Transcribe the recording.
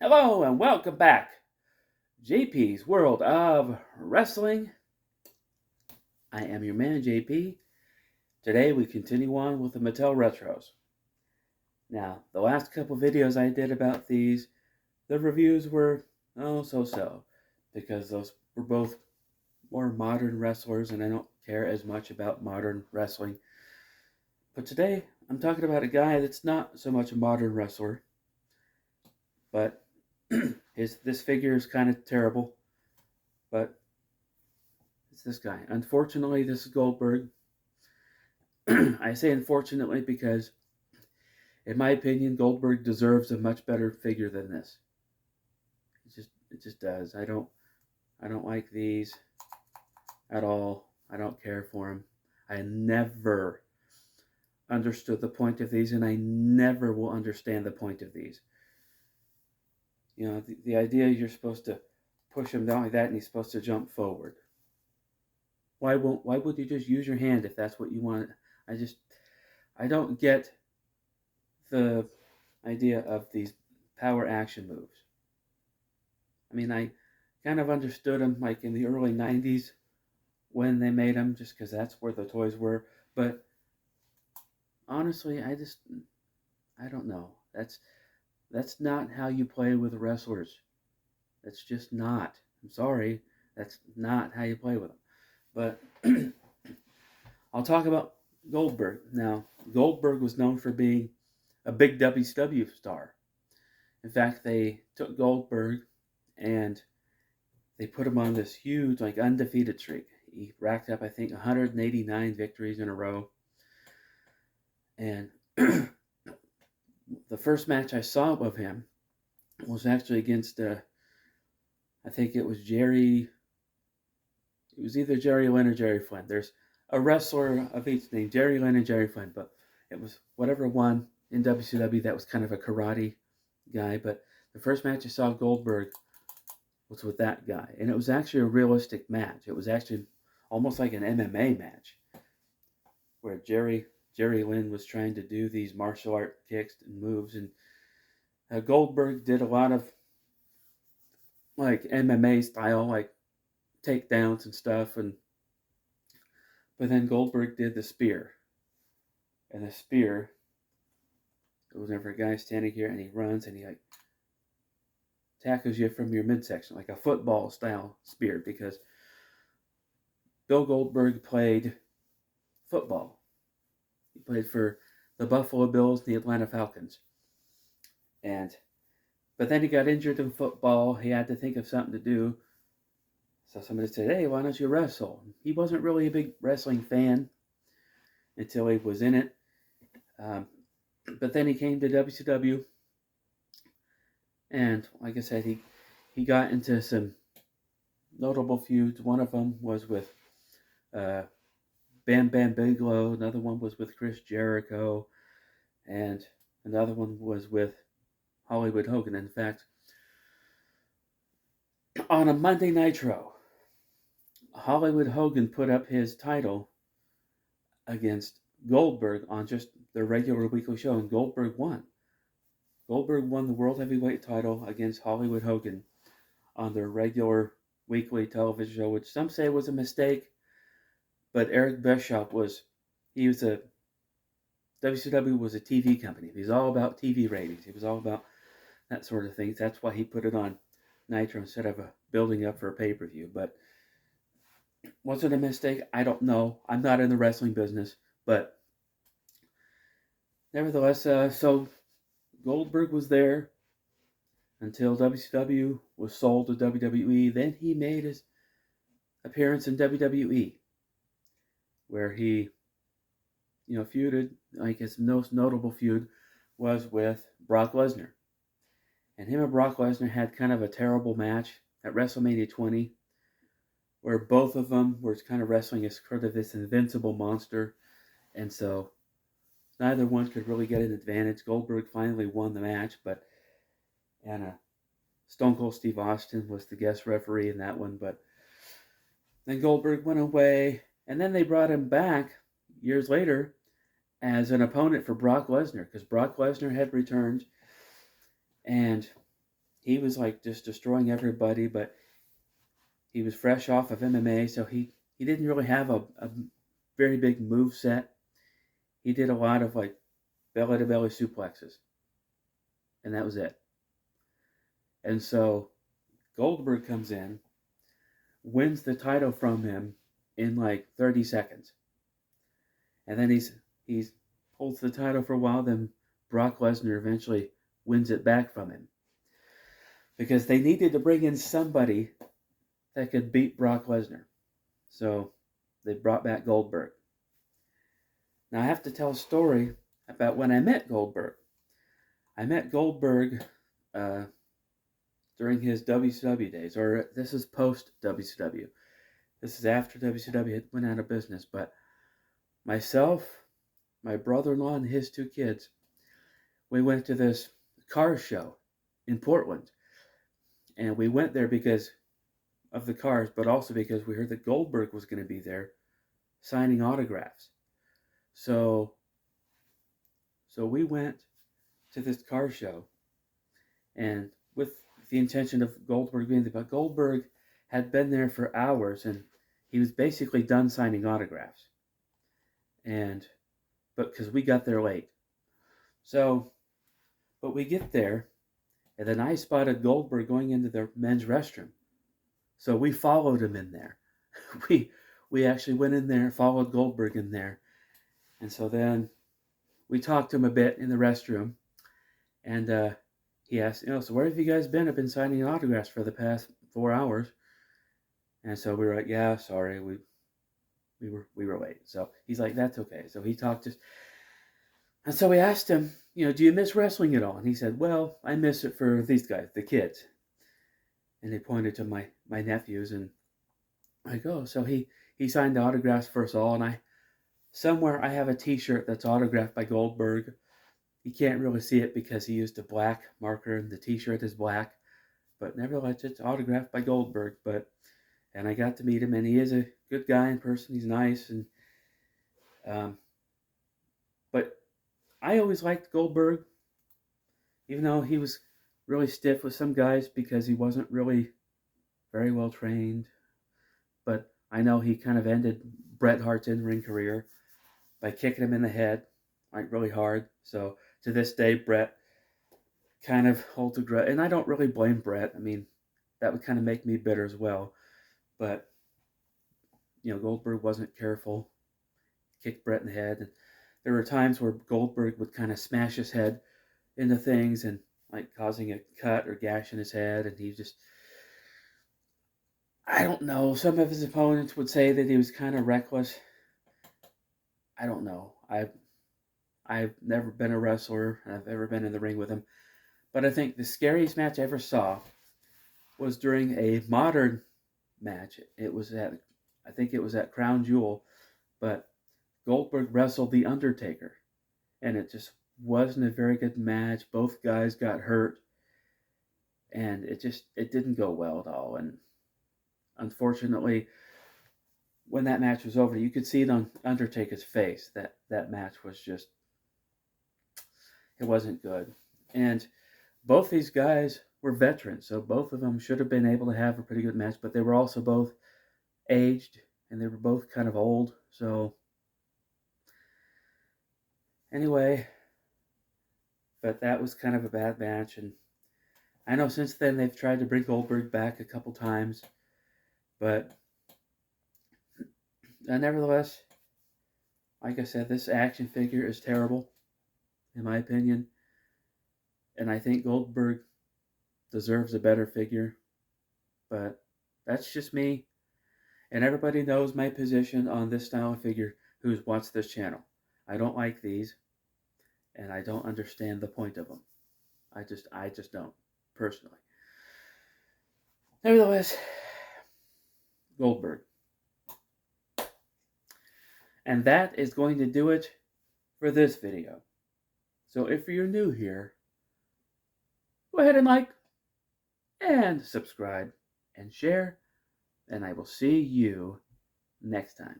Hello and welcome back. J.P.'s World of Wrestling. I am your man, J.P. Today we continue on with the Mattel Retros. Now, the last couple videos I did about these, the reviews were so-so, because those were both more modern wrestlers and I don't care as much about modern wrestling. But today I'm talking about a guy that's not so much a modern wrestler, but this figure is kind of terrible, but it's this guy. Unfortunately, this is Goldberg. I say unfortunately because, in my opinion, Goldberg deserves a much better figure than this. It just does. I don't like these at all. I don't care for them. I never understood the point of these, and I never will understand the point of these. You know, the idea you're supposed to push him down like that, and he's supposed to jump forward. Why would you just use your hand if that's what you want? I don't get the idea of these power action moves. I mean, I kind of understood them like in the early 90s when they made them, just because that's where the toys were. But honestly, I don't know. That's not how you play with wrestlers. That's just not. I'm sorry. That's not how you play with them. But I'll talk about Goldberg. Now, Goldberg was known for being a big WCW star. In fact, they took Goldberg and they put him on this huge, like, undefeated streak. He racked up, I think, 189 victories in a row. And the first match I saw of him was actually against, I think it was Jerry. It was either Jerry Lynn or Jerry Flynn. There's a wrestler of each named Jerry Lynn and Jerry Flynn, but it was whatever one in WCW that was kind of a karate guy. But the first match I saw Goldberg was with that guy, and it was actually a realistic match. It was actually almost like an MMA match, where Jerry Lynn was trying to do these martial art kicks and moves, and Goldberg did a lot of like MMA style, like takedowns and stuff, but then Goldberg did the spear, and the spear, it was never a guy standing here and he runs and he like tackles you from your midsection like a football style spear, because Bill Goldberg played football. He played for the Buffalo Bills and the Atlanta Falcons. But then he got injured in football. He had to think of something to do. So somebody said, "Hey, why don't you wrestle?" He wasn't really a big wrestling fan until he was in it. But then he came to WCW. And like I said, he got into some notable feuds. One of them was with Bam Bam Bigelow. Another one was with Chris Jericho. And another one was with Hollywood Hogan. In fact, on a Monday Nitro, Hollywood Hogan put up his title against Goldberg on just the regular weekly show, and Goldberg won. Goldberg won the World Heavyweight title against Hollywood Hogan on their regular weekly television show, which some say was a mistake, but Eric Bischoff WCW was a TV company. He was all about TV ratings. He was all about that sort of thing. That's why he put it on Nitro instead of building up for a pay-per-view. But was it a mistake? I don't know. I'm not in the wrestling business, but nevertheless, so Goldberg was there until WCW was sold to WWE. Then he made his appearance in WWE, where he, feuded. Like his most notable feud was with Brock Lesnar. And him and Brock Lesnar had kind of a terrible match at WrestleMania 20, where both of them were kind of wrestling as sort of this invincible monster. And so neither one could really get an advantage. Goldberg finally won the match, and Stone Cold Steve Austin was the guest referee in that one. But then Goldberg went away, and then they brought him back years later as an opponent for Brock Lesnar, because Brock Lesnar had returned, and he was like just destroying everybody, but he was fresh off of MMA, so he didn't really have a very big move set. He did a lot of like belly to belly suplexes, and that was it. And so Goldberg comes in, wins the title from him in like 30 seconds. And then he's holds the title for a while, then Brock Lesnar eventually wins it back from him. Because they needed to bring in somebody that could beat Brock Lesnar. So they brought back Goldberg. Now I have to tell a story about when I met Goldberg. I met Goldberg during his WCW days, or this is post WCW. This is after WCW had went out of business, but myself, my brother-in-law, and his two kids, we went to this car show in Portland. And we went there because of the cars, but also because we heard that Goldberg was going to be there signing autographs. So we went to this car show, and with the intention of Goldberg being there, but Goldberg had been there for hours, and he was basically done signing autographs. But because we got there late. But we get there, and then I spotted Goldberg going into the men's restroom. So we followed him in there. We actually went in there, followed Goldberg in there. And so then we talked to him a bit in the restroom. And he asked, so where have you guys been? I've been signing autographs for the past 4 hours. And so we were like, yeah, sorry, we were late. So he's like, that's okay. So he talked to us. And so we asked him, do you miss wrestling at all? And he said, well, I miss it for these guys, the kids. And he pointed to my nephews, and I go, so he signed autographs for us all, and somewhere I have a t-shirt that's autographed by Goldberg. You can't really see it because he used a black marker and the t-shirt is black, but nevertheless it's autographed by Goldberg. And I got to meet him, and he is a good guy in person. He's nice, and but I always liked Goldberg, even though he was really stiff with some guys because he wasn't really very well trained. But I know he kind of ended Bret Hart's in-ring career by kicking him in the head, like really hard. So to this day, Bret kind of holds a grudge. And I don't really blame Bret. I mean, that would kind of make me bitter as well. But, Goldberg wasn't careful, kicked Bret in the head. And there were times where Goldberg would kind of smash his head into things and like causing a cut or gash in his head. And he just, I don't know. Some of his opponents would say that he was kind of reckless. I don't know. I've never been a wrestler. I've ever been in the ring with him. But I think the scariest match I ever saw was during a modern match. I think it was at Crown Jewel. But Goldberg wrestled The Undertaker. And it just wasn't a very good match. Both guys got hurt. And it didn't go well at all. And unfortunately, when that match was over, you could see it on Undertaker's face that match was just, it wasn't good. And both these guys were veterans, so both of them should have been able to have a pretty good match, but they were also both aged, and they were both kind of old. So anyway, but that was kind of a bad match, and I know since then they've tried to bring Goldberg back a couple times, but nevertheless, like I said, this action figure is terrible, in my opinion. And I think Goldberg deserves a better figure. But that's just me. And everybody knows my position on this style of figure who's watched this channel. I don't like these. And I don't understand the point of them. I just don't, personally. Nevertheless, Goldberg. And that is going to do it for this video. So if you're new here, go ahead and like and subscribe and share, and I will see you next time.